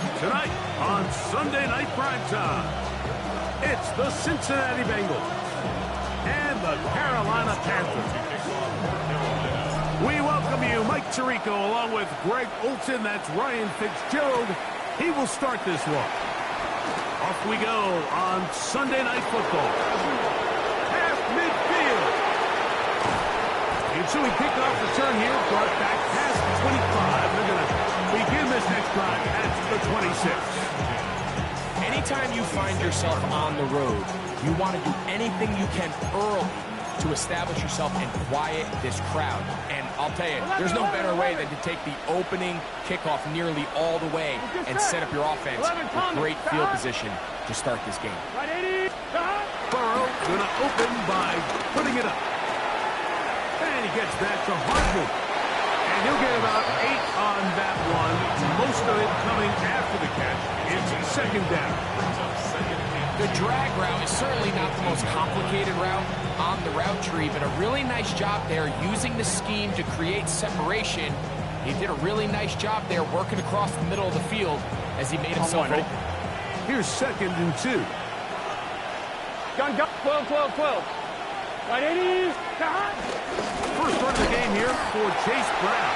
Tonight on Sunday Night Primetime, it's the Cincinnati Bengals and the Carolina Panthers. We welcome you, Mike Tirico, along with Greg Olson. That's Ryan Fitzgerald. He will start this one. Off we go on Sunday Night Football. Half midfield. Ensuing kickoff return here, brought back past the 25. They're going to begin this next drive at the 26. Anytime you find yourself on the road, you want to do anything you can early to establish yourself and quiet this crowd. And I'll tell you, there's no better way than to take the opening kickoff nearly all the way and set up your offense with great field position to start this game. Burrow going to open by putting it up. And he gets back to Hartman. And he'll get about 8 on that one. Most of it coming after the catch. It's second down. The drag route is certainly not the most complicated route on the route tree, but a really nice job there using the scheme to create separation. He did a really nice job there working across the middle of the field as he made himself open. Here's 2nd and 2. Gun, 12. Right 80. First run of the game here for Chase Brown.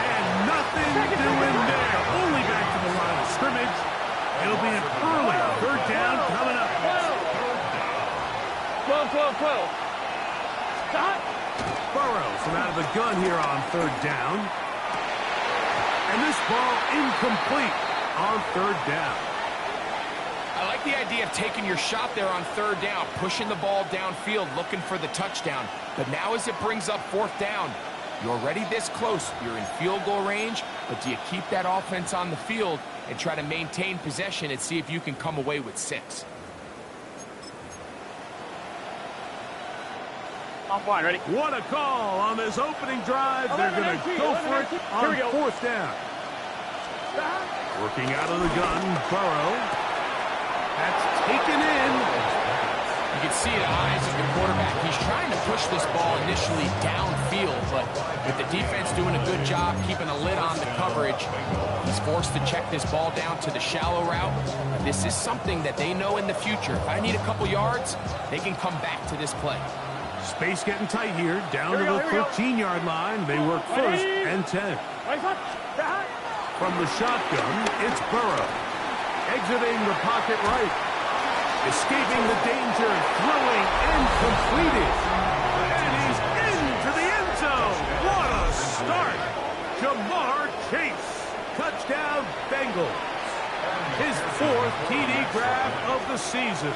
And nothing doing there. Only back to the line of scrimmage. It'll be an early 3rd down coming up. 12. Burrows from out of the gun here on 3rd down. And this ball incomplete on 3rd down. I like the idea of taking your shot there on 3rd down, pushing the ball downfield, looking for the touchdown. But now as it brings up 4th down, you're already this close. You're in field goal range, but do you keep that offense on the field and try to maintain possession and see if you can come away with 6? I'm fine, ready? What a call on this opening drive. They're going to go for it on 4th down. Working out of the gun, Burrow. That's taken in. You can see the eyes of the quarterback. He's trying to push this ball initially downfield, but with the defense doing a good job keeping a lid on the coverage, he's forced to check this ball down to the shallow route. And this is something that they know in the future. If I need a couple yards, they can come back to this play. Space getting tight here, down to the 13-yard line. They work 1st and 10. From the shotgun, it's Burrow. Exiting the pocket right. Escaping the danger, throwing and completed. And he's into the end zone. What a start. Jamar Chase. Touchdown Bengals. His 4th TD grab of the season.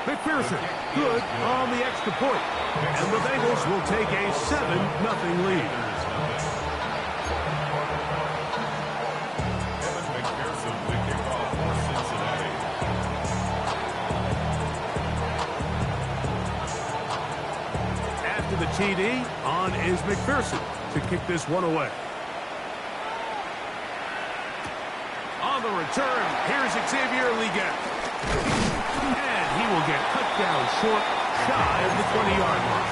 McPherson, good on the extra point. And the Bengals will take a 7-0 lead. After the TD, on is McPherson to kick this one away. On the return, here's Xavier Leggett. And he will get cut down short, shy of the 20-yard line.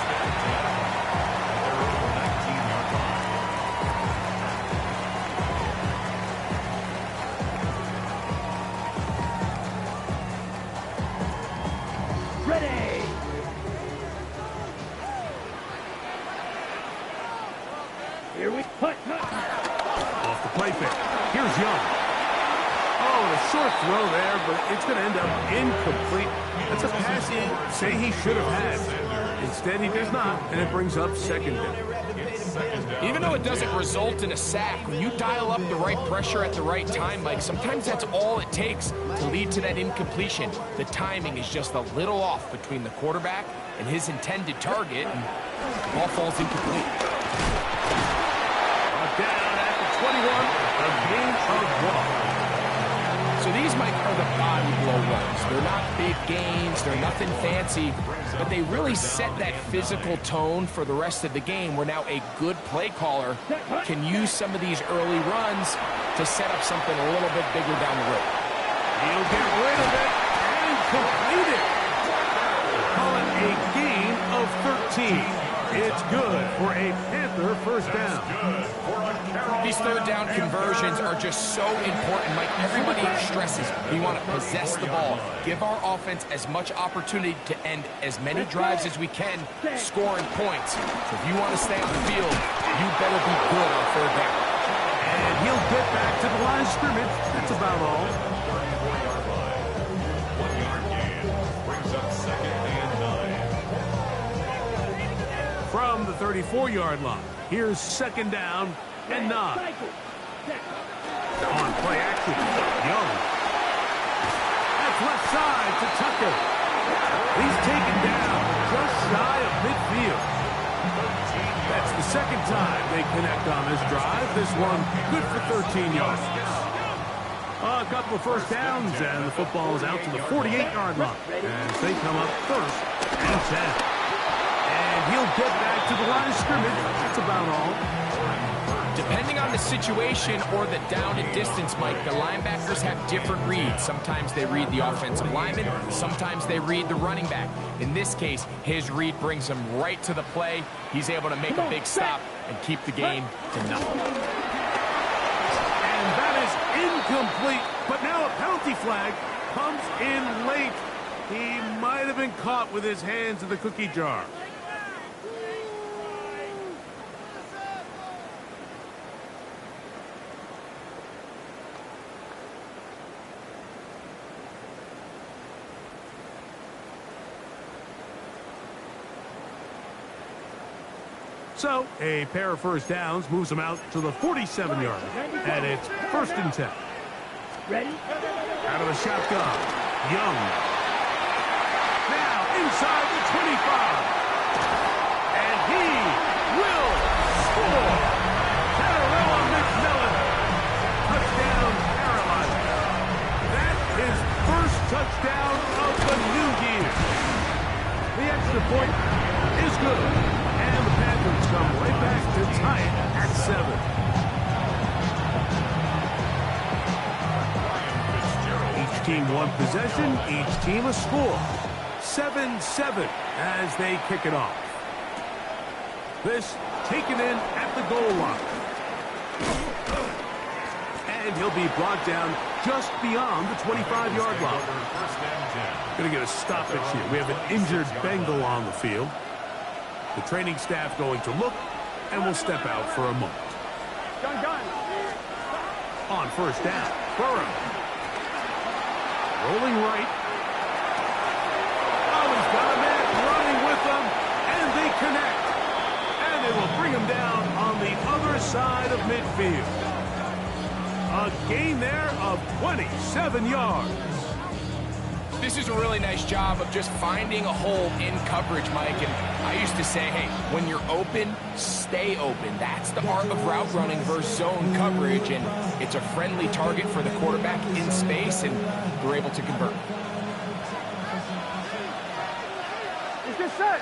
Ready. Here we put. Off the play fake. Here's Young. Oh, a short throw there, but it's going to end up incomplete. That's a pass he'd say he should have had. Instead, he does not, and it brings up 2nd down. Even though it doesn't result in a sack, when you dial up the right pressure at the right time, Mike, sometimes that's all it takes to lead to that incompletion. The timing is just a little off between the quarterback and his intended target, and the ball falls incomplete. Down at the 21, a gain of 1. So these, Mike, are the body blow runs. They're not big gains, they're nothing fancy, but they really set that physical tone for the rest of the game where now a good play caller can use some of these early runs to set up something a little bit bigger down the road. He'll get rid of it and complete it. Call it a gain of 13. It's good for a Panther first down. These third down conversions are just so important, Mike. Everybody stresses we want to possess the ball, give our offense as much opportunity to end as many drives as we can, scoring points. So if you want to stay on the field, you better be good on third down. And he'll get back to the line of scrimmage. That's about all. From the 34-yard line, here's second down and 9. On play action, Young. That's left side to Tucker. He's taken down just shy of midfield. That's the second time they connect on this drive. This one good for 13 yards. A couple of first downs, and the football is out to the 48-yard line as they come up first and 10. And he'll get back to the line of scrimmage. That's about all. Depending on the situation or the down and distance, Mike, the linebackers have different reads. Sometimes they read the offensive lineman. Sometimes they read the running back. In this case, his read brings him right to the play. He's able to make a big stop and keep the game to nothing. And that is incomplete. But now a penalty flag comes in late. He might have been caught with his hands in the cookie jar. So, a pair of first downs moves them out to the 47-yard line. And it's first and 10. Ready? Out of the shotgun. Young. Now inside the 25. And he will score. Carolina McMillan. Touchdown, Carolina. That is first touchdown of the new year. The extra point is good. And the Panthers come right back to tie it at 7. Each team one possession, each team a score. 7-7 as they kick it off. This taken in at the goal line. And he'll be brought down just beyond the 25-yard line. Going to get a stoppage here. We have an injured Bengal on the field. The training staff going to look, and will step out for a moment. Gun. On first down, Burrow. Rolling right. Oh, he's got a man running with them, and they connect. And they will bring him down on the other side of midfield. A gain there of 27 yards. This is a really nice job of just finding a hole in coverage, Mike. And I used to say, hey, when you're open, stay open. That's the art of route running versus zone coverage. And it's a friendly target for the quarterback in space, and they're able to convert. Is this set?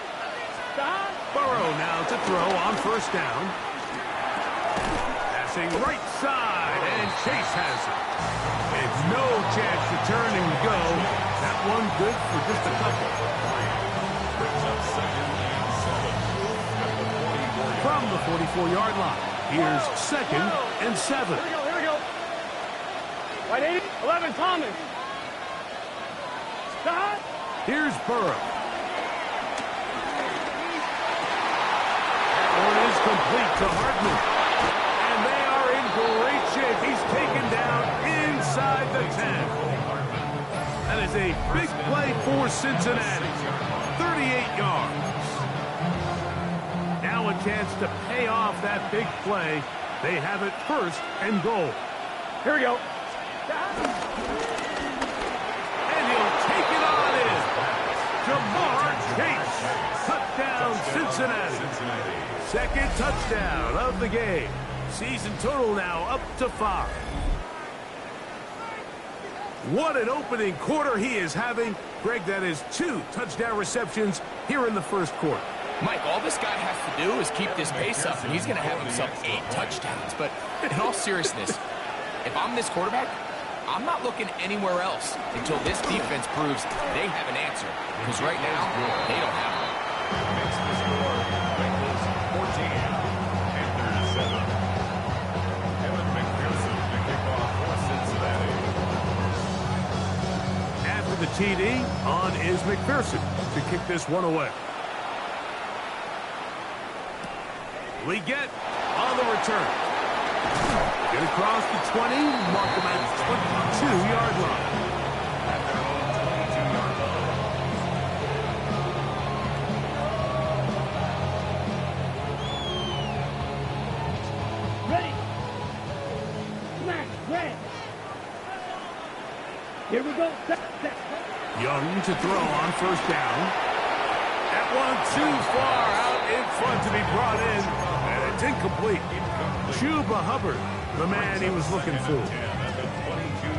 Stop. Burrow now to throw on first down. Passing right side, and Chase has it. It's no chance to turn and go. That one good for just a couple. From the 44-yard line, here's second and 7. Here we go. Right 80, 11, Thomas. Stop. Here's Burrow. That one is complete to Hartman. And they are in great shape. He's taken down inside the 10. That is a big play for Cincinnati. 38 yards. Now a chance to pay off that big play. They have it first and goal. Here we go. And he'll take it on in. Jamar Chase. Touchdown, Cincinnati. Second touchdown of the game. Season total now up to 5. What an opening quarter he is having. Greg, that is 2 touchdown receptions here in the first quarter. Mike, all this guy has to do is keep this pace up, and he's going to have himself 8 touchdowns. But in all seriousness, if I'm this quarterback, I'm not looking anywhere else until this defense proves they have an answer. Because right now, they don't have one. TD on is McPherson to kick this one away. Leggett on the return. Get across the 20, mark him at the 22-yard line. Ready. Smash, red. Here we go. Young to throw on first down. That one too far out in front to be brought in, and it's incomplete. Chuba Hubbard, the man he was looking for.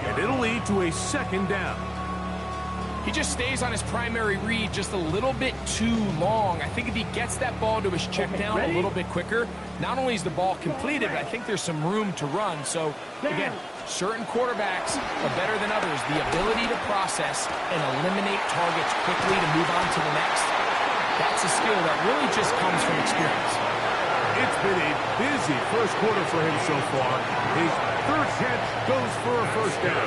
And it'll lead to a second down. He just stays on his primary read just a little bit too long. I think if he gets that ball to his check down a little bit quicker, not only is the ball completed, but I think there's some room to run. So, again, certain quarterbacks are better than others. The ability to process and eliminate targets quickly to move on to the next, that's a skill that really just comes from experience. It's been a busy first quarter for him so far. His third catch goes for a first down.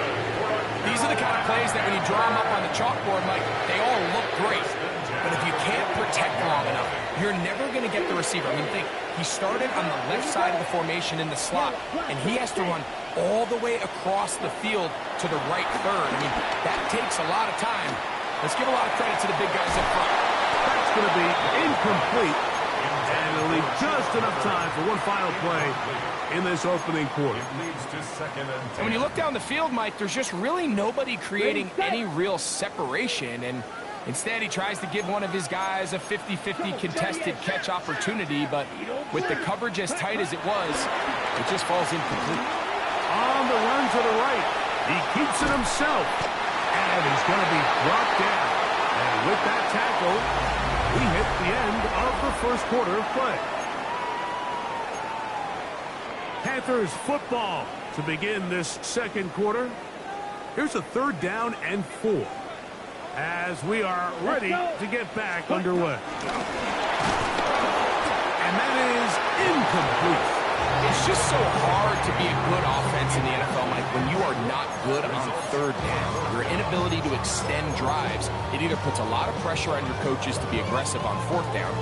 These are the kind of plays that when you draw them up on the chalkboard, Mike, they all look great. But if you can't protect long enough, you're never going to get the receiver. I mean, think, he started on the left side of the formation in the slot, and he has to run all the way across the field to the right third. I mean, that takes a lot of time. Let's give a lot of credit to the big guys up front. That's going to be incomplete. And it'll leave just enough time for one final play in this opening quarter. And when you look down the field, Mike, there's just really nobody creating any real separation. And instead, he tries to give one of his guys a 50-50 contested catch opportunity. But with the coverage as tight as it was, it just falls incomplete. On the run to the right. He keeps it himself. And he's going to be brought down. And with that tackle, we hit the end of the first quarter of play. Panthers football to begin this second quarter. Here's a 3rd down and 4 as we are ready to get back underway. And that is incomplete. It's just so hard to be a good offense in the NFL, Mike, when you are not good on 3rd down. Your inability to extend drives, it either puts a lot of pressure on your coaches to be aggressive on 4th down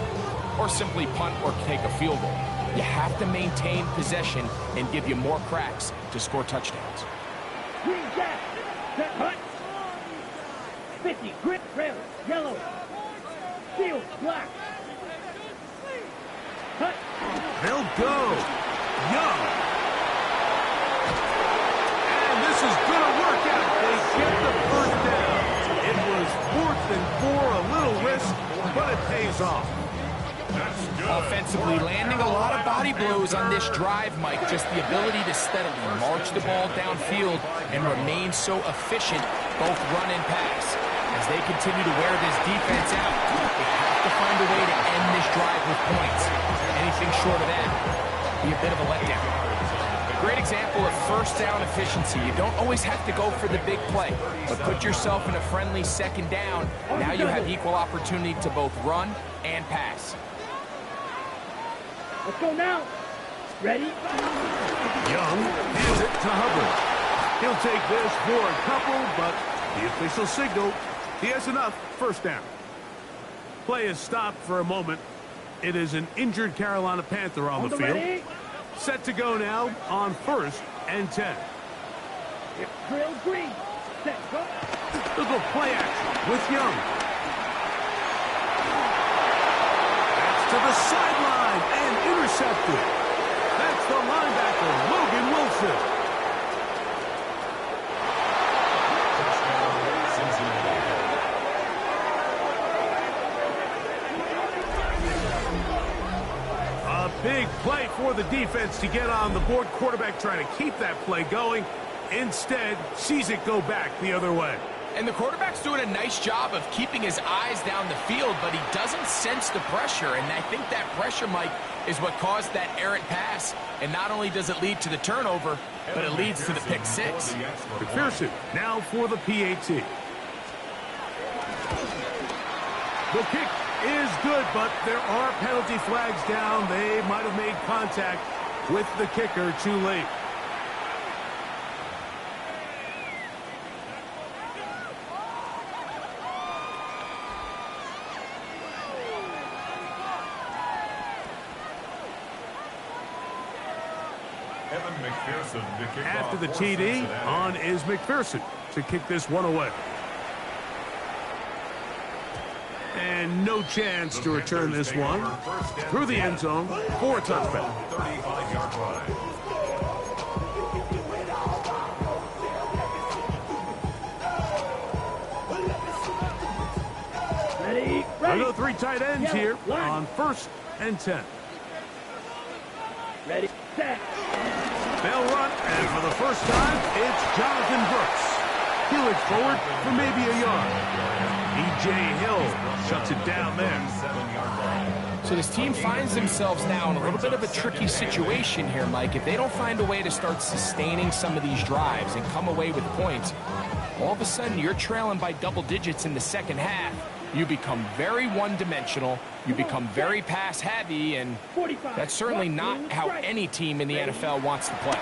or simply punt or take a field goal. You have to maintain possession and give you more cracks to score touchdowns. Green jack. Set hut. 50. Grit rail. Yellow. Field. Black. Hut. They'll go. Young. And this is going to work out. They get the first down. It was 4th and 4, a little risk, but it pays off. Offensively, landing a lot of body blows on this drive, Mike. Just the ability to steadily march the ball downfield and remain so efficient, both run and pass. As they continue to wear this defense out, they have to find a way to end this drive with points. Anything short of that would be a bit of a letdown. Great example of first down efficiency. You don't always have to go for the big play, but put yourself in a friendly 2nd down. Now you have equal opportunity to both run and pass. Let's go now. Ready? Young hands it to Hubbard. He'll take this for a couple, but the official signal, he has enough. First down. Play is stopped for a moment. It is an injured Carolina Panther on the field. Ready? Set to go now on 1st and 10. Drill green. Set. Go. Look at play action with Young. That's to the sideline and intercepted. That's the linebacker, Logan Wilson. A big play for the defense to get on the board. Quarterback trying to keep that play going. Instead, sees it go back the other way. And the quarterback's doing a nice job of keeping his eyes down the field, but he doesn't sense the pressure. And I think that pressure, Mike, is what caused that errant pass. And not only does it lead to the turnover, but it leads to the pick 6. McPherson now for the PAT. The kick is good, but there are penalty flags down. They might have made contact with the kicker too late. After the TD, on is McPherson to kick this one away. And no chance to return this one through the end zone for a touchback. 35-yard line. Another 3 tight ends here on 1st and 10. Ready, set. They'll run, and for the first time, it's Jonathan Brooks. He looks forward for maybe a yard. E.J. Hill shuts it down there. So this team finds themselves now in a little bit of a tricky situation here, Mike. If they don't find a way to start sustaining some of these drives and come away with points, all of a sudden you're trailing by double digits in the second half. You become very one-dimensional, you become very pass-heavy, and that's certainly not how any team in the NFL wants to play. A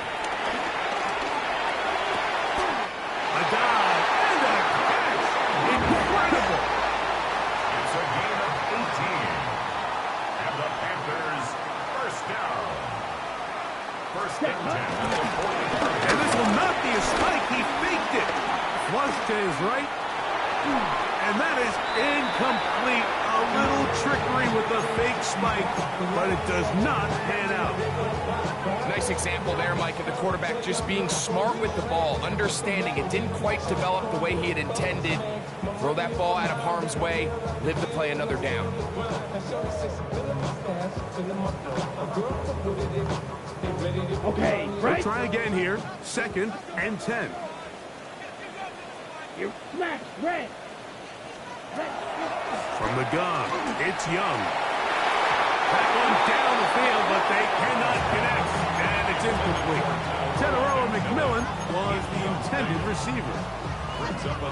dive and a catch! Incredible! It's a gain of 18. And the Panthers, first down. First and 10 at the 40-yard line. And this will not be a spike. He faked it. Flush to his right. And that is incomplete. A little trickery with the fake spike, but it does not pan out. Nice example there, Mike, of the quarterback just being smart with the ball, understanding it didn't quite develop the way he had intended. Throw that ball out of harm's way, live to play another down. Okay, right. We'll try again here. 2nd and 10. You smash, red. From the gun, it's Young. That one down the field, but they cannot connect, and it's incomplete. Teteroa McMillan was the intended receiver.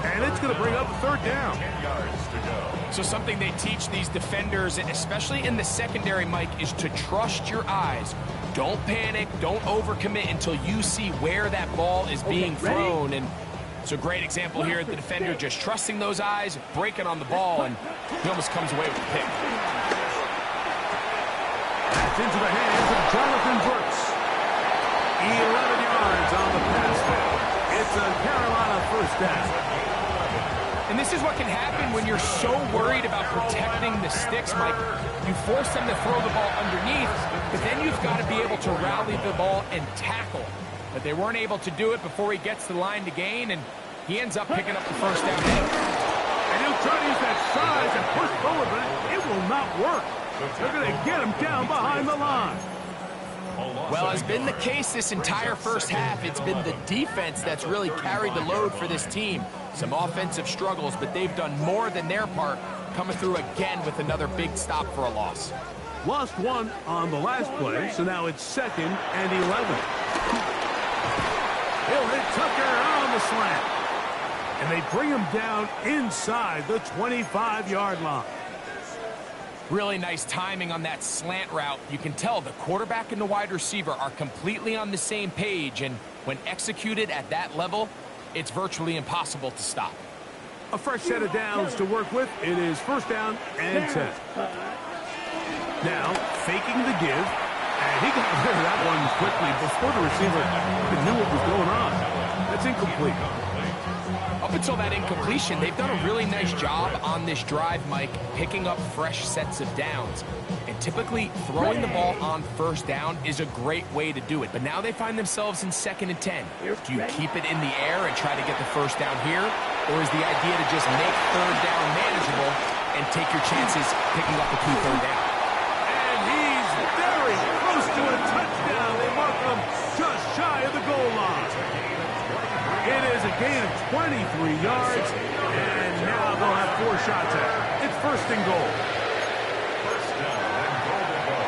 And it's going to bring up 3rd down. 10 yards to go. So something they teach these defenders, especially in the secondary, Mike, is to trust your eyes. Don't panic, don't overcommit until you see where that ball is being thrown. And it's a great example here, the defender just trusting those eyes, breaking on the ball, and he almost comes away with the pick. That's into the hands of Jonathan Brooks. 11 yards on the pass there. It's a Carolina first down. And this is what can happen when you're so worried about protecting the sticks, Mike. You force them to throw the ball underneath, but then you've got to be able to rally the ball and tackle. But they weren't able to do it before he gets to the line to gain, and he ends up picking up the first down. And he'll try to use that size and push forward, but it will not work. They're going to get him down behind the line. Well, has been the case this entire first half. It's been the defense that's really carried the load for this team. Some offensive struggles, but they've done more than their part, coming through again with another big stop for a loss. Lost one on the last play, so now it's 2nd and 11. He'll hit Tucker on the slant. And they bring him down inside the 25-yard line. Really nice timing on that slant route. You can tell the quarterback and the wide receiver are completely on the same page, and when executed at that level, it's virtually impossible to stop. A fresh set of downs to work with. It is 1st down and 10. Now, faking the give, and he got rid of that one quickly before the receiver even knew what was going on. That's incomplete. Up until that incompletion, they've done a really nice job on this drive, Mike, picking up fresh sets of downs. And typically, throwing the ball on 1st down is a great way to do it. But now they find themselves in 2nd and 10. Do you keep it in the air and try to get the 1st down here? Or is the idea to just make 3rd down manageable and take your chances picking up the key 3rd down? And he's very close to a touchdown. They mark him just shy of the goal line. It is a gain of 23 yards, and now they'll have 4 shots at it. It's 1st and goal. First down and goal to go.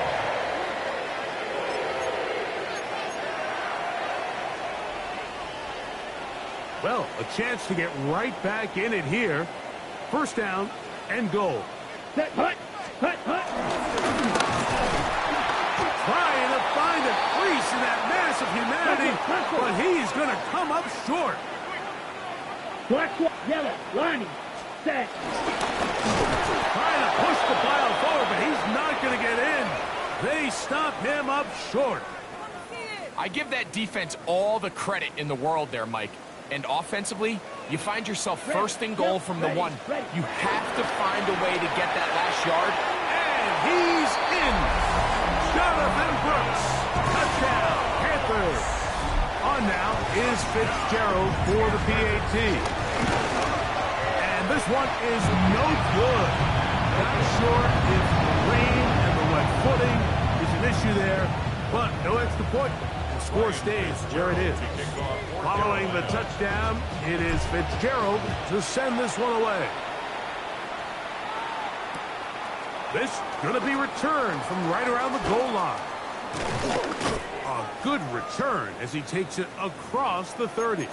Well, a chance to get right back in it here. 1st down and goal. Hut. Trying to find a crease in that mass of humanity, but he's going to come up short. Black, yellow, lining, set. Trying to push the pile forward, but he's not going to get in. They stop him up short. I give that defense all the credit in the world there, Mike. And offensively, you find yourself first and goal from the 1. You have to find a way to get that last yard. And he's in. Jonathan Brooks. Touchdown, Panthers. On now is Fitzgerald for the PAT. And this one is no good. Not sure if the rain and the wet footing is an issue there, but no extra point. The score stays where it is. Following the touchdown, it is Fitzgerald to send this one away. This going to be returned from right around the goal line. A good return as he takes it across the 30.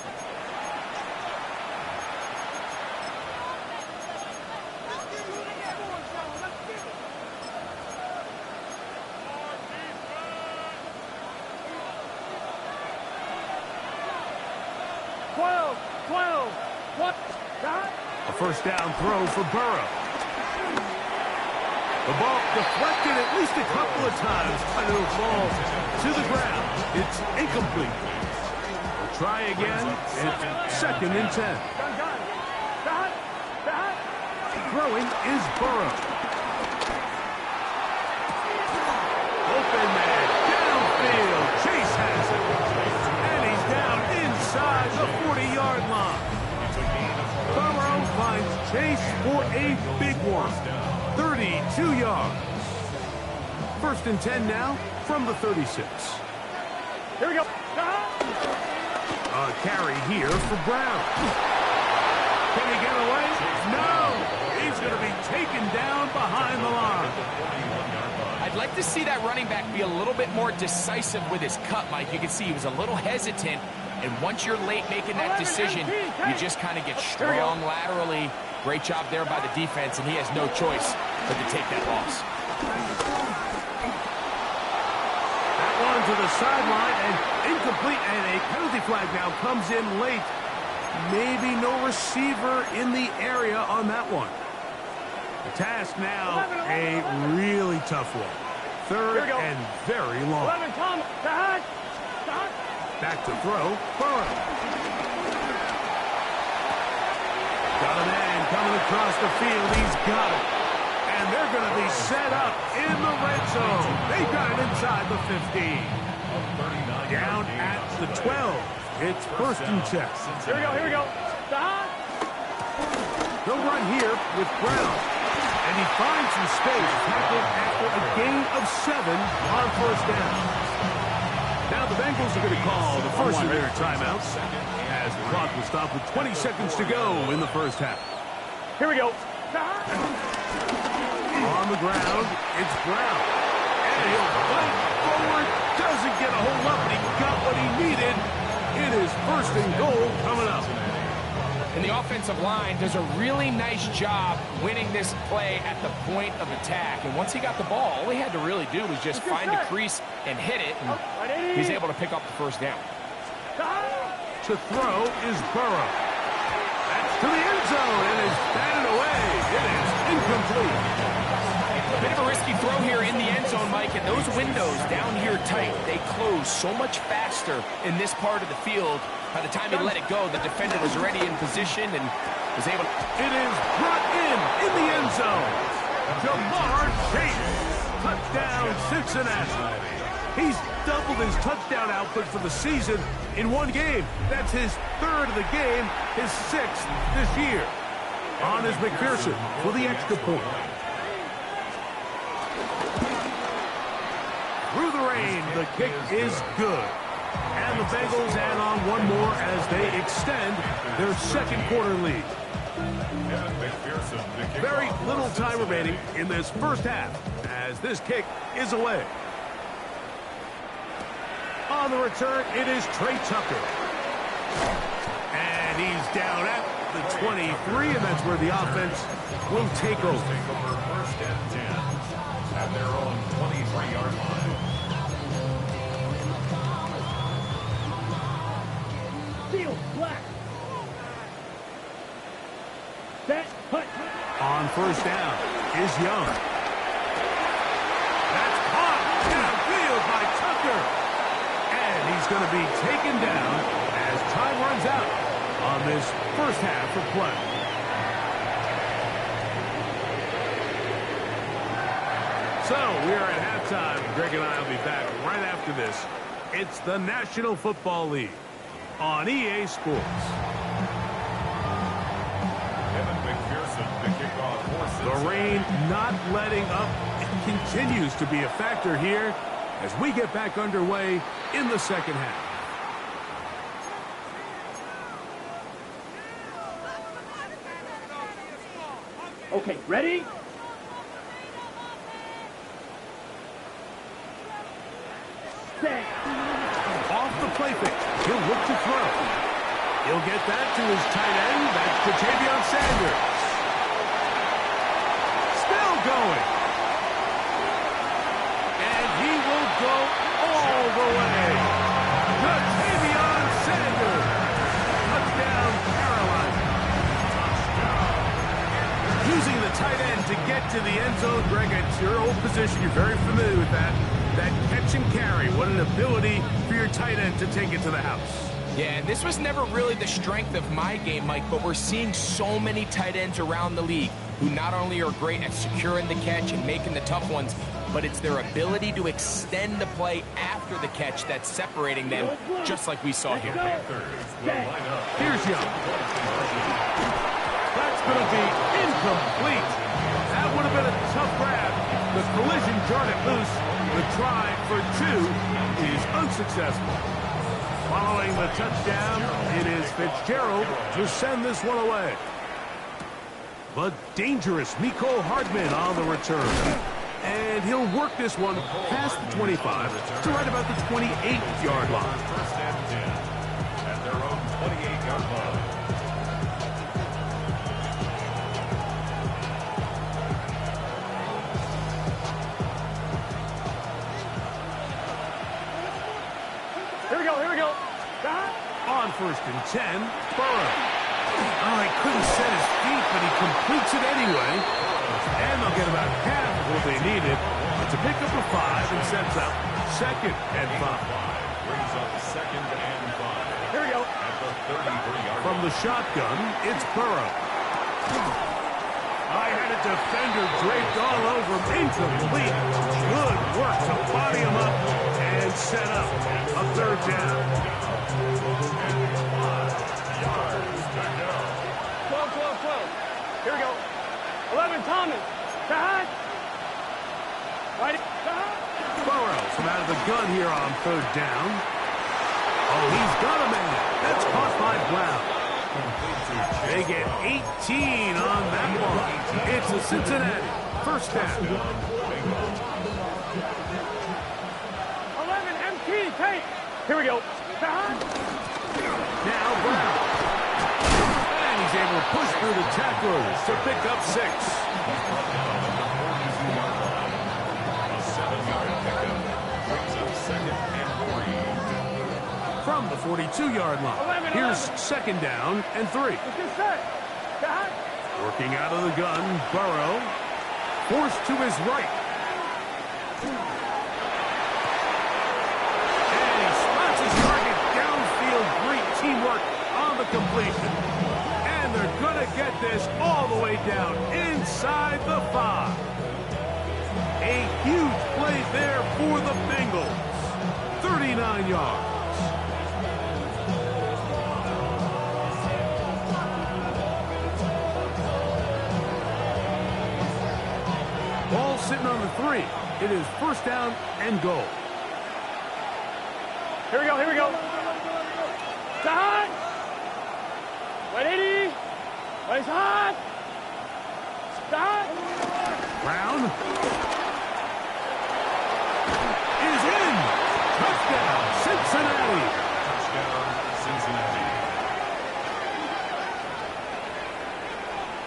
A first down throw for Burrow. The ball deflected at least a couple of times, and it'll fall to the ground. It's incomplete. We'll try again. It's 2nd and 10. Throwing is Burrow. Open man, downfield. Chase has it. And he's down inside the 40-yard line. Burrow finds Chase for a big one. 32 yards. 1st and 10 now from the 36. Here we go. A carry here for Brown. Can he get away? No. He's going to be taken down behind the line. I'd like to see that running back be a little bit more decisive with his cut, Mike. You can see he was a little hesitant, and once you're late making that decision, you just kind of get strung laterally. Great job there by the defense, and he has no choice but to take that loss. That one to the sideline and incomplete, and a penalty flag now comes in late. Maybe no receiver in the area on that one. The task now, a really tough one. 3rd and very long. Back to throw, Burrow. Got a man coming across the field. He's got it. And they're going to be set up in the red zone. They got it inside the 15. Down at the 12. It's 1st and 10. Here we go. They'll run here with Brown. And he finds some space tackled after a gain of 7 on 1st down. Now the Bengals are going to call the first of their timeouts as the clock will stop with 20 seconds to go in the 1st half. Here we go. On the ground, it's Brown. And he'll fight forward. Doesn't get a hold up, but he got what he needed. It is 1st and goal coming up. And the offensive line does a really nice job winning this play at the point of attack. And once he got the ball, all he had to really do was just find a crease and hit it. And he's able to pick up the 1st down. To throw is Burrow. That's to the end zone and is batted away. It is incomplete. A bit of a risky throw here in the end zone, Mike, and those windows down here tight, they close so much faster in this part of the field. By the time he let it go, the defender was already in position and was able to... It is brought in the end zone. Jamar Chase. Touchdown, Cincinnati. He's doubled his touchdown output for the season in one game. That's his 3rd of the game, his 6th this year. On is McPherson for the extra point. Through the rain, the kick is good. And the Bengals add on one more as they extend their 2nd quarter lead. Very little time remaining in this 1st half as this kick is away. On the return, it is Trey Tucker. And he's down at the 23, and that's where the offense will take over. 1st and 10 at their own 23-yard line. Field black. Set, put. On 1st down is Young. That's caught downfield by Tucker. And he's going to be taken down as time runs out on this first half of play. So we are at halftime. Greg and I will be back right after this. It's the National Football League on EA Sports. The rain not letting up. It continues to be a factor here as we get back underway in the second half. Okay, ready? Set. Off the play fake. He'll look to throw. He'll get that to his tight end. That's Ja'Tavion Sanders. Still going. And he will go all the way. Ja'Tavion Sanders. Touchdown, Carolina. Using the tight end to get to the end zone. Greg, it's your old position. You're very familiar with that. That catch and carry. What an ability for your tight end to take it to the house. Yeah, and this was never really the strength of my game, Mike, but we're seeing so many tight ends around the league who not only are great at securing the catch and making the tough ones, but it's their ability to extend the play after the catch that's separating them, just like we saw here. Here's Young. That's going to be incomplete. That would have been a tough grab. The collision jarred it loose. The try for two is unsuccessful. Following the touchdown, it is Fitzgerald to send this one away. But dangerous Mecole Hardman on the return. And he'll work this one past the 25 to right about the 28-yard line. First and 10 at their own 28-yard line. Here we go. On first and 10, Burrow. Oh, he couldn't set his feet, but he completes it anyway. And they'll get about half of what they needed. It's a pickup of 5 and sets up second and 5. Brings up second and 5. Here we go. At the 33-yard From the shotgun, it's Burrow. I had a defender draped all over him. Incomplete. Good work to body him up and set up a third down. 12. Here we go. 11, Thomas. Behind. Right. Burrows from out of the gun here on third down. Oh, he's got a man. That's caught by Brown. They get 18 on that one. It's a Cincinnati first down. 11, MT, take. Here we go. Behind. Now Brown. And he's able to push through the tacklers to pick up 6. A 7-yard pickup. Brings up second and 3. From the 42-yard line. Here's second down and 3. Working out of the gun, Burrow. Forced to his right. And he spots his target downfield. Great teamwork on the completion. And they're going to get this all the way down inside the 5. A huge play there for the Bengals. 39 yards. Ball sitting on the 3. It is first down and goal. Here we go. Side. 180. Right side. Side. Brown is in. Touchdown, Cincinnati. Touchdown, Cincinnati.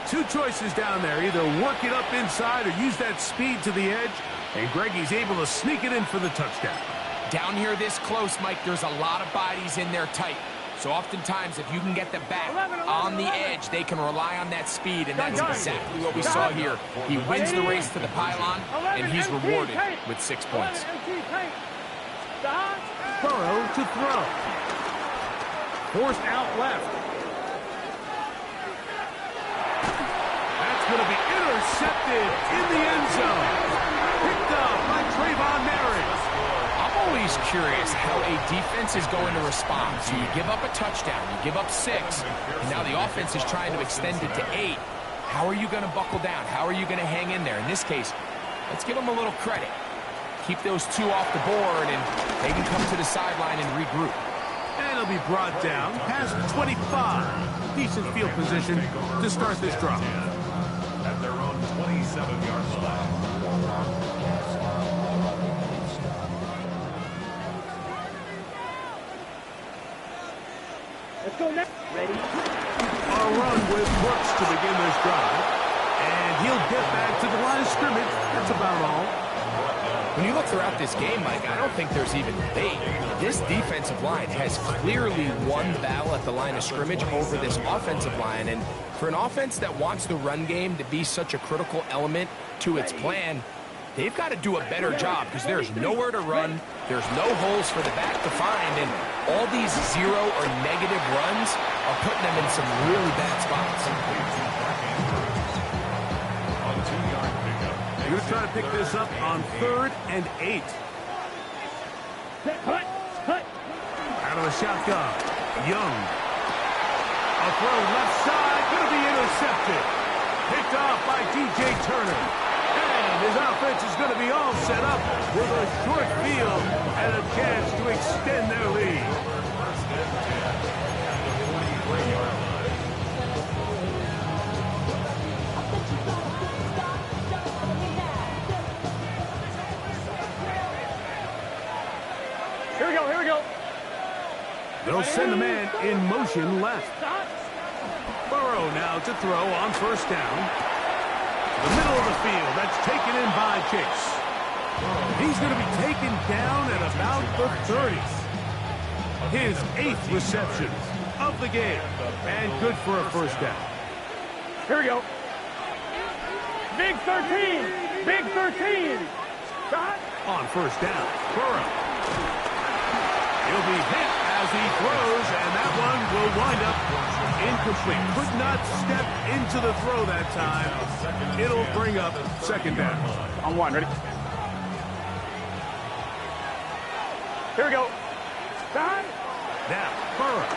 Two choices down there. Either work it up inside or use that speed to the edge. And Greggy's able to sneak it in for the touchdown. Down here this close, Mike, there's a lot of bodies in there tight. So oftentimes, if you can get the back on the edge, they can rely on that speed, and that's exactly what we saw here. He wins the race to the pylon, and he's rewarded with 6 points. Burrow to throw. Forced out left. That's going to be intercepted in the end zone. Picked up by Trayvon Merritt. I'm always curious how a defense is going to respond. So you give up a touchdown, you give up 6, and now the offense is trying to extend it to 8. How are you going to buckle down? How are you going to hang in there? In this case, let's give them a little credit. Keep those 2 off the board, and they can come to the sideline and regroup. And it'll be brought down past 25. Decent field position to start this drive. At their own 27-yard line. Let's go next. Ready? A run with Brooks to begin this drive. And he'll get back to the line of scrimmage. That's about all. When you look throughout this game, Mike, I don't think there's even debate. This defensive line has clearly won the battle at the line of scrimmage over this offensive line. And for an offense that wants the run game to be such a critical element to its plan, they've got to do a better job because there's nowhere to run. There's no holes for the back to find. And all these 0 or negative runs are putting them in some really bad spots. They're going to try to pick this up on 3rd and 8. Out of the shotgun. Young. A throw left side. Going to be intercepted. Picked off by D.J. Turner. And his offense is going to be all set up with a short field and a chance to extend their lead. Here we go. They'll send the man in motion left. Burrow now to throw on 1st down. The middle of the field, that's taken in by Chase. He's going to be taken down at about the 30. His 8th reception of the game, and good for a 1st down. Here we go. Big 13. Big 13. Shot. On 1st down, Burrow. He'll be hit as he throws, and that one will wind up incomplete. Could not step into the throw that time. It'll bring up 2nd down. On 1, ready? Here we go. Shot. Now, Burrow.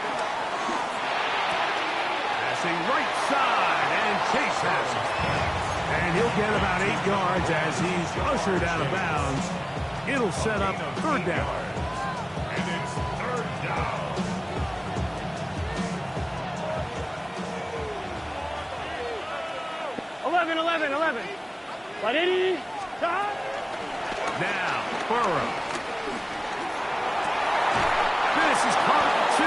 Passing right side, and Chase has it. And he'll get about 8 yards as he's ushered out of bounds. It'll set up 3rd down. And it's 3rd down. Eleven. 180. Shot. Now, Burrow. This is caught 2.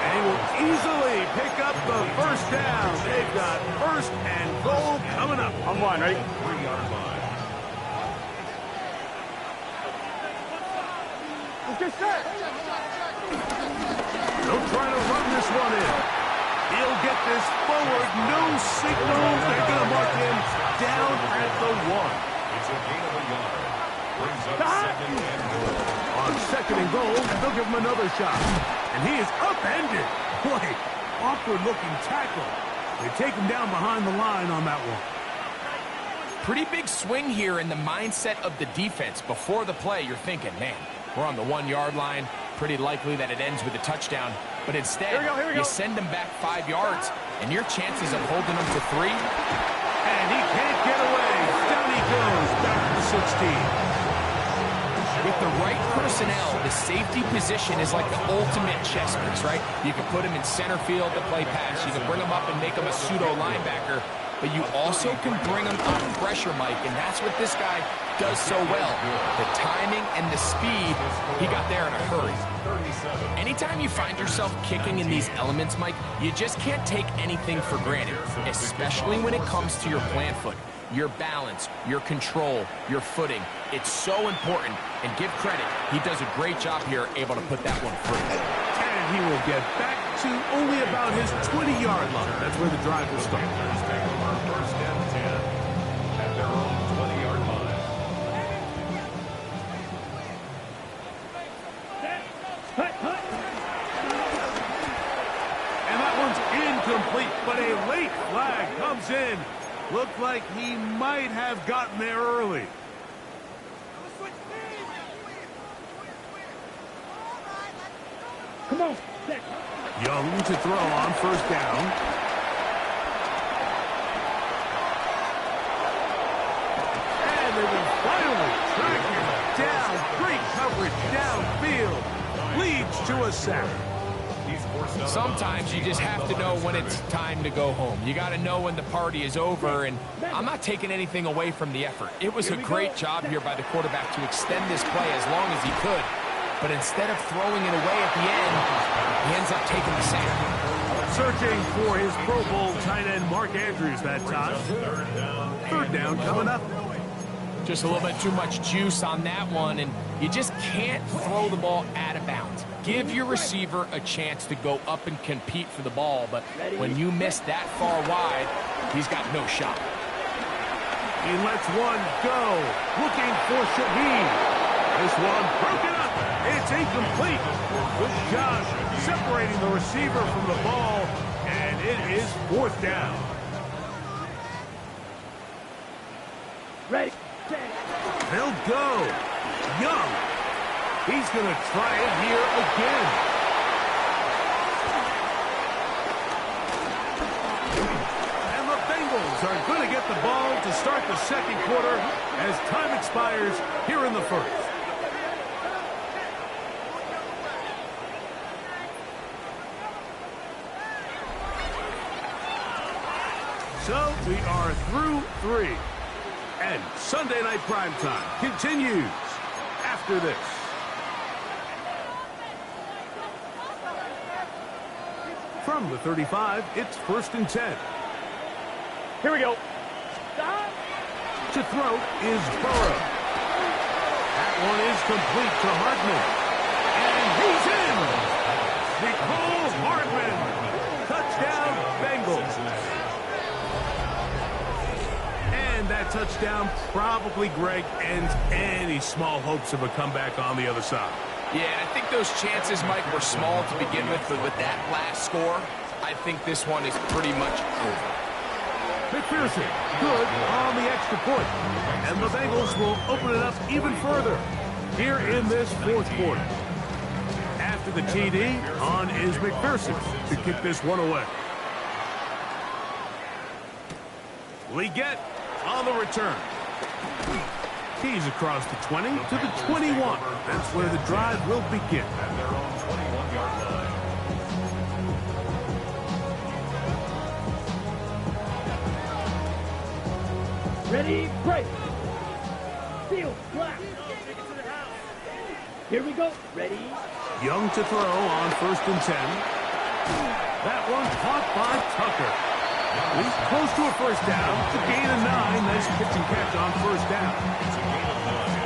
And he will easily pick up the 1st down. They've got 1st and goal coming up. On 1, ready? 3-yard line. Let's get set. They'll try to run this one in. He'll get this forward. No signal. They're going to mark him down at the 1. It's a gain of a yard. Brings up 2nd and goal. On 2nd and goal, they'll give him another shot. And he is upended. Boy, awkward-looking tackle. They take him down behind the line on that one. Pretty big swing here in the mindset of the defense. Before the play, you're thinking, man, we're on the 1-yard line. Pretty likely that it ends with a touchdown. But instead, Here we go. you send them back 5 yards, and your chances of holding them to 3. And he can't get away. Down he goes, back to the 16. With the right personnel, the safety position is like the ultimate chess piece, right? You can put him in center field to play pass. You can bring him up and make him a pseudo linebacker. But you also can bring him on pressure, Mike, and that's what this guy does so well. The timing and the speed, he got there in a hurry. Anytime you find yourself kicking in these elements, Mike, you just can't take anything for granted, especially when it comes to your plant foot. Your balance, your control, your footing. It's so important, and give credit, he does a great job here able to put that one through. And he will get back to only about his 20-yard line. That's where the drive will start. First and 10 at their own 20-yard line. And that one's incomplete, but a late flag comes in. Looked like he might have gotten there early. Come on. Young to throw on first down. And they will finally track him down. Great coverage downfield. Leads to a sack. Sometimes you just have to know when it's time to go home. You got to know when the party is over, and I'm not taking anything away from the effort. It was a great job here by the quarterback to extend this play as long as he could, but instead of throwing it away at the end, he ends up taking the sack. Searching for his Pro Bowl tight end Mark Andrews that time. Third down coming up. Just a little bit too much juice on that one, and you just can't throw the ball out of bounds. Give your receiver a chance to go up and compete for the ball, but when you miss that far wide, he's got no shot. He lets one go, looking for Shaheed. This one broken up. It's incomplete. Good job separating the receiver from the ball, and it is fourth down. Ready. They'll go. Young. He's going to try it here again. And the Bengals are going to get the ball to start the second quarter as time expires here in the first. So we are through three. And Sunday Night Primetime continues after this. From the 35, it's 1st and 10. Here we go. To throw is Burrow. That one is complete to Hardman. And he's in! Nicole Hardman. Touchdown, Bengals. And that touchdown probably, Greg, ends any small hopes of a comeback on the other side. Yeah, I think those chances, Mike, were small to begin with, but with that last score, I think this one is pretty much over. McPherson, good on the extra point. And the Bengals will open it up even further here in this fourth quarter. After the TD, on is McPherson to kick this one away. Leggett on the return. He's across the 20 to the 21. That's where the drive will begin. At their own 21-yard line. Ready, break. Field, black. Here we go. Ready. Young to throw on 1st and 10. That one caught by Tucker. He's close to a first down. It's a gain of 9. Nice pitch and catch on first down.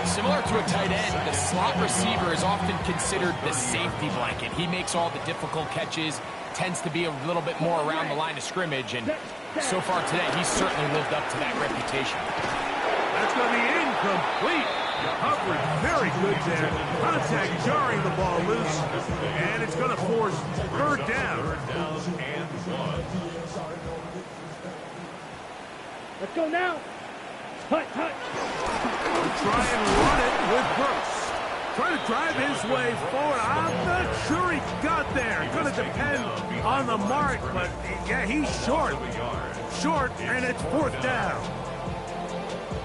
Similar to a tight end, the slot receiver is often considered the safety blanket. He makes all the difficult catches, tends to be a little bit more around the line of scrimmage, and so far today, he's certainly lived up to that reputation. That's going to be incomplete. Coverage very good there. Contact jarring the ball loose, and it's going to force third down. Let's go now. Hut. Try and run it with Brooks. Trying to drive his way forward. I'm not sure he got there. Going to depend on the mark, but yeah, he's short. Short, and it's fourth down.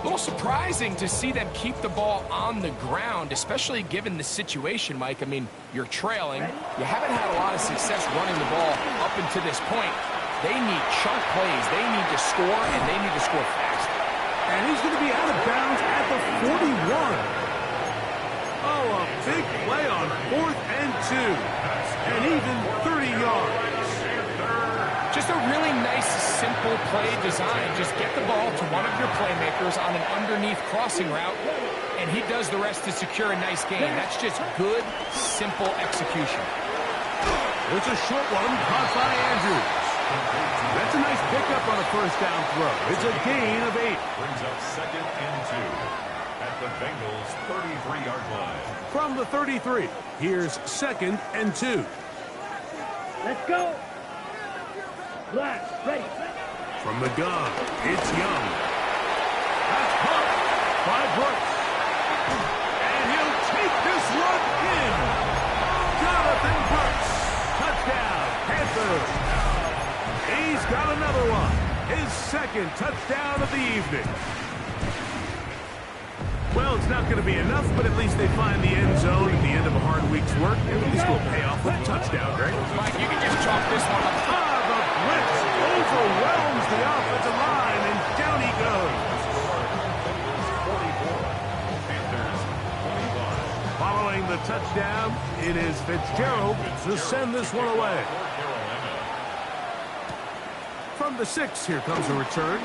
A little surprising to see them keep the ball on the ground, especially given the situation, Mike. I mean, you're trailing. You haven't had a lot of success running the ball up until this point. They need chunk plays. They need to score, and they need to score fast. And he's going to be out of bounds at the 41. Oh, a big play on 4th and 2. And even 30 yards. Just a really nice, simple play design. Just get the ball to one of your playmakers on an underneath crossing route, and he does the rest to secure a nice gain. That's just good, simple execution. It's a short one caught by Andrews. That's a nice pickup on a first down throw. It's a gain of 8. Brings up 2nd and 2 at the Bengals' 33-yard line. From the 33. Here's 2nd and 2. Let's go. Black, ready. From the gun, it's Young. That's caught by Brooks. And he'll take this one in. Jonathan Brooks. Touchdown, Panthers. He's got another one. His 2nd touchdown of the evening. Well, it's not going to be enough, but at least they find the end zone at the end of a hard week's work. At least we'll pay off with a touchdown, right? Mike, you can just chalk this one up. The blitz overwhelms the offensive line, and down he goes. Following the touchdown, it is Fitzgerald to send this one away. From the 6, here comes a return.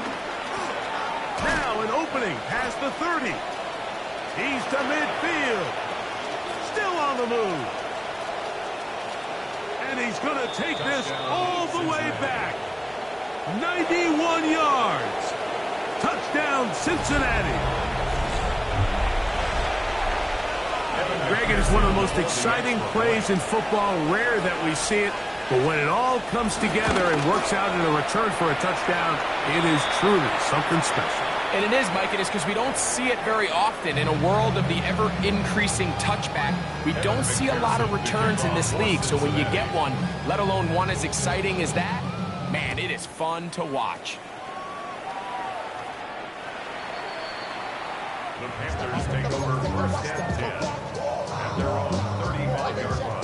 Now an opening past the 30. He's to midfield. Still on the move. And he's going to take this all the way back. 91 yards. Touchdown, Cincinnati. Greg, it is one of the most exciting plays in football. Rare that we see it. But when it all comes together and works out in a return for a touchdown, it is truly something special. And it is, Mike. It is because we don't see it very often. In a world of the ever-increasing touchback, we don't see a lot of returns in this league. So when you get one, let alone one as exciting as that, man, it is fun to watch. The Panthers take over 1st and 10 at their own 35-yard line.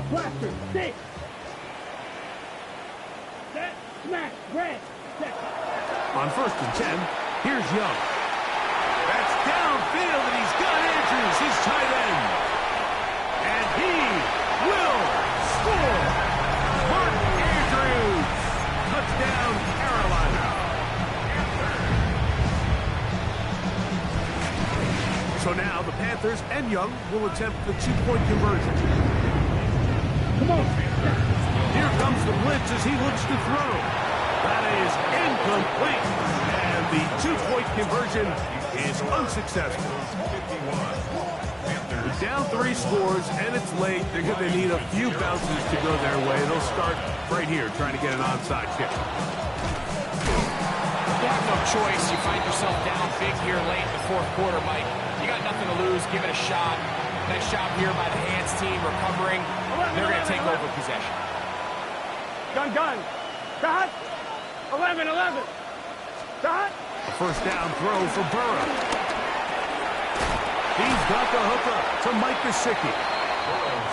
Blaster, 6. Set, smash, red, set. On 1st and 10, here's Young. That's downfield, and he's got Andrews, his tight end. And he will score. Mark Andrews. Touchdown, Carolina. So now the Panthers and Young will attempt the 2-point conversion. Come on. Here comes the blitz as he looks to throw. That is incomplete. And the 2-point conversion is unsuccessful. They're down 3 scores, and it's late. They're going to need a few bounces to go their way. They'll start right here trying to get an onside kick. You have no choice. You find yourself down big here late in the 4th quarter, Mike. You got nothing to lose. Give it a shot. Nice job here by the hands team recovering. They're going to take over possession. Gun. Dot. 11. Dot. A 1st down throw for Burrow. He's got the hookup to Mike Gesicki.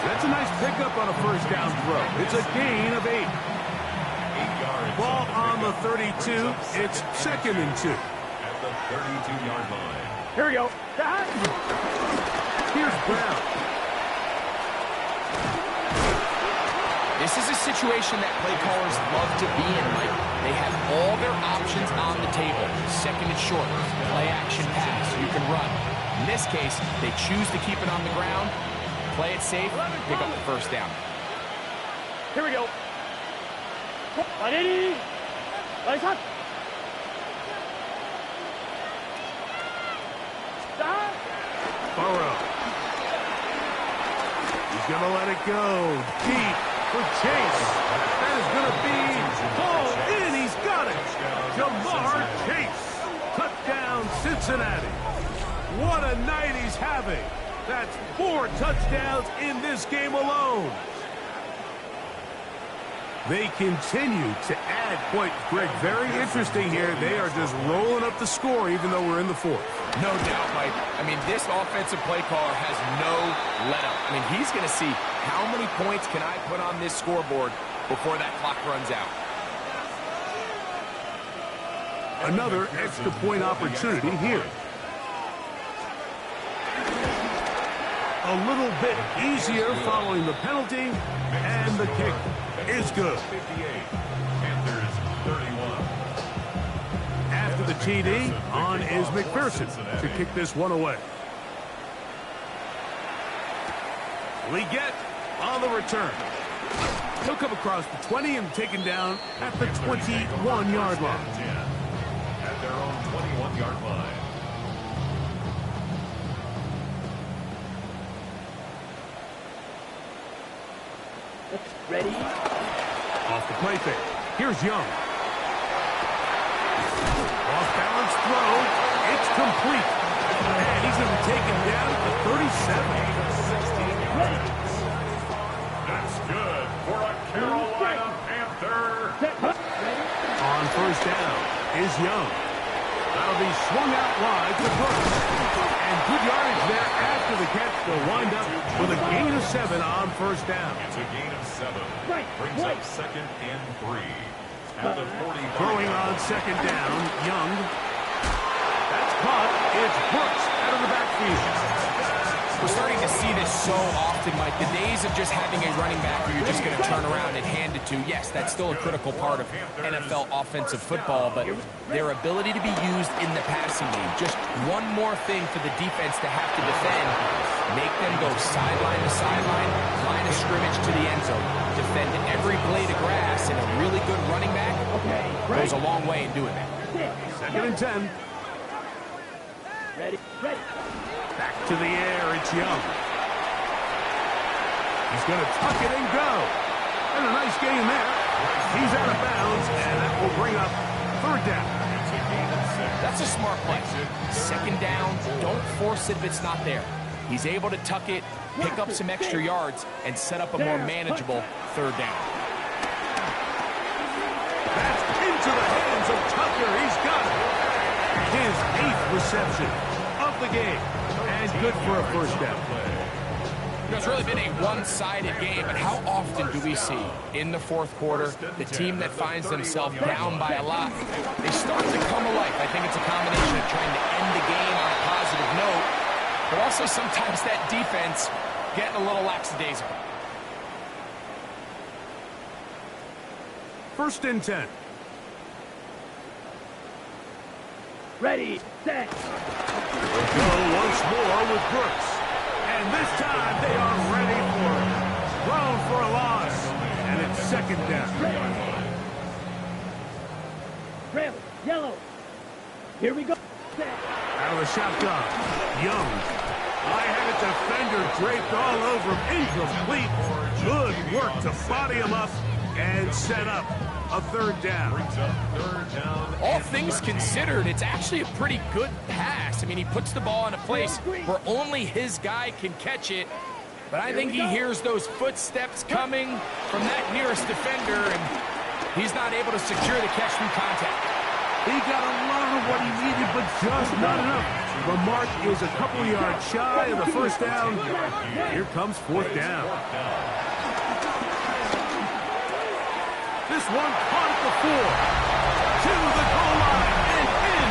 That's a nice pickup on a 1st down throw. It's a gain of 8. Ball on the 32. It's 2nd and 2. At the 32-yard line. Here we go. Dot. Here's Brown. This is a situation that play callers love to be in, Mike. They have all their options on the table. 2nd and short, play action pass, you can run. In this case, they choose to keep it on the ground, play it safe, pick up the 1st down. Here we go. Ready. Lights up. Dot. Burrow. He's going to let it go. Deep for Chase. That is going to be ball in. He's got it. Jamar Chase. Touchdown, Cincinnati. What a night he's having. That's 4 touchdowns in this game alone. They continue to add points. Greg, very interesting here. They are just rolling up the score even though we're in the 4th. No doubt, Mike. I mean, this offensive play caller has no let-up. I mean, he's going to see how many points can I put on this scoreboard before that clock runs out. Another extra point opportunity here. A little bit easier following the penalty, and the kick is good. 58. Panthers 31. After the TD, on is McPherson to kick this one away. Leggett on the return. He'll come across the 20 and taken down at the 21-yard line. At their own 21-yard line. Ready? Off the play fake. Here's Young. Off-balance throw. It's complete. And he's going to be taken down at the 37. That's good for a Carolina Panther. On first down is Young. That'll be swung out wide to Brooks. And good yardage there after the catch. They'll wind up with a gain of 7 on first down. It's a gain of 7. Brings up 2nd and 3. At the 45. Throwing on second down, Young. That's caught. It's Brooks out of the backfield. We're starting to see this so often, Mike. The days of just having a running back where you're just going to turn around and hand it to, yes, that's still a critical part of NFL offensive football, but their ability to be used in the passing game, just one more thing for the defense to have to defend, make them go sideline to sideline, line of scrimmage to the end zone, defend every blade of grass, and a really good running back goes a long way in doing that. 2nd and 10. Ready? Back to the air, it's Young. He's going to tuck it and go. And a nice gain there. He's out of bounds, and that will bring up 3rd down. That's a smart play. 2nd down, don't force it if it's not there. He's able to tuck it, pick up some extra yards, and set up a more manageable 3rd down. That's into the hands of Tucker. He's got it. His 8th reception of the game. And good for a first down. It's really been a one-sided game, but how often do we see in the 4th quarter the team that finds themselves down by a lot, they start to come alive. I think it's a combination of trying to end the game on a positive note, but also sometimes that defense getting a little lackadaisical. 1st and 10. Ready, set. Go once more with Brooks. And this time they are ready for it. Thrown for a loss. And it's 2nd down. Travel, yellow. Here we go. Set. Out of the shotgun. Young. I had a defender draped all over him. Incomplete. Good work to body him up and set up a 3rd down. All things considered, it's actually a pretty good pass. I mean, he puts the ball in a place where only his guy can catch it. But I think he hears those footsteps coming from that nearest defender, and he's not able to secure the catch through contact. He got a lot of what he needed, but just not enough. The mark is a couple yards shy of the first down. Here comes 4th down. This one caught at the 4. To the goal line and in.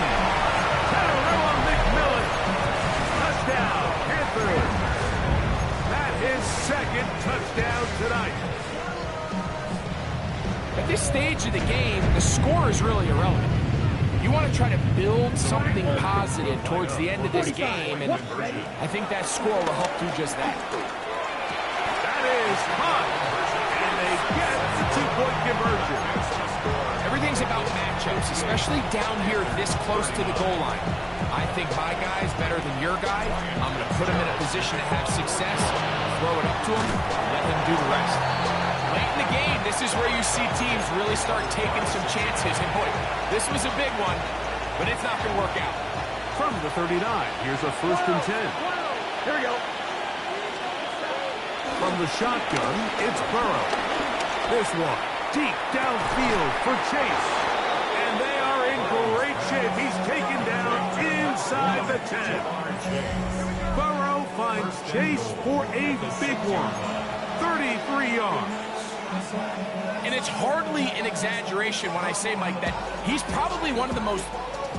Tyrell McMillan. Touchdown, Panthers. That is 2nd touchdown tonight. At this stage of the game, the score is really irrelevant. You want to try to build something positive towards the end of this game, and I think that score will help do just that. That is hot. And they get the 2-point conversion. Everything's about matchups, especially down here this close to the goal line. I think my guy's better than your guy. I'm going to put him in a position to have success, throw it up to him, let him do the rest. Late in the game, this is where you see teams really start taking some chances. And boy, this was a big one, but it's not going to work out. From the 39, here's a 1st and 10. Here we go. From the shotgun, it's Burrow. This one, deep downfield for Chase. And they are in great shape. He's taken down inside the 10. Burrow finds Chase for a big one. 33 yards. And it's hardly an exaggeration when I say, Mike, that he's probably one of the most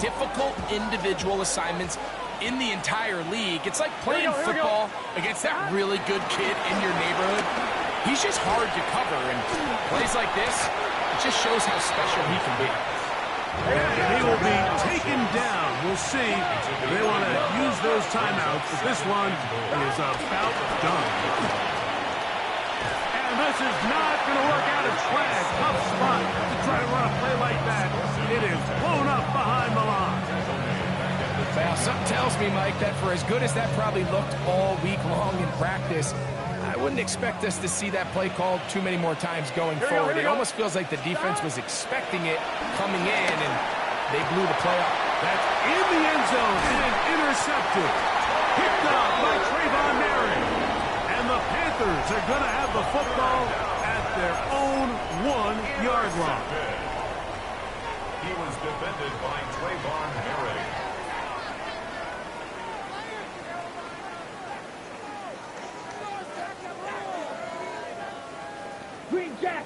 difficult individual assignments in the entire league. It's like playing football against that really good kid in your neighborhood. He's just hard to cover, and plays like this, it just shows how special he can be. And he will be taken down. We'll see if they want to use those timeouts, but this one is about done. And this is not going to work out. A tough spot to try to run a play like that. It is blown up behind the line. Well, something tells me, Mike, that for as good as that probably looked all week long in practice, I wouldn't expect us to see that play called too many more times going forward. It almost feels like the defense was expecting it coming in, and they blew the play up. That's in the end zone and intercepted. Picked up by Trayvon Merrick. And the Panthers are going to have the football at their own 1-yard line. He was defended by Trayvon Merrick. Green Jack.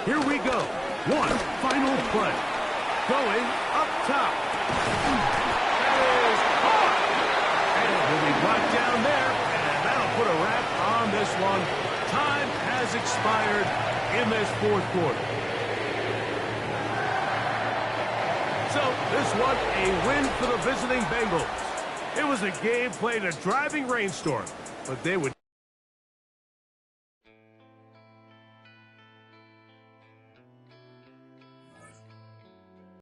Here we go. One final play. Going up top. That is caught. And it will be brought down there. And that'll put a wrap on this one. Time has expired in this fourth quarter. So this was a win for the visiting Bengals. It was a game played in a driving rainstorm, but they would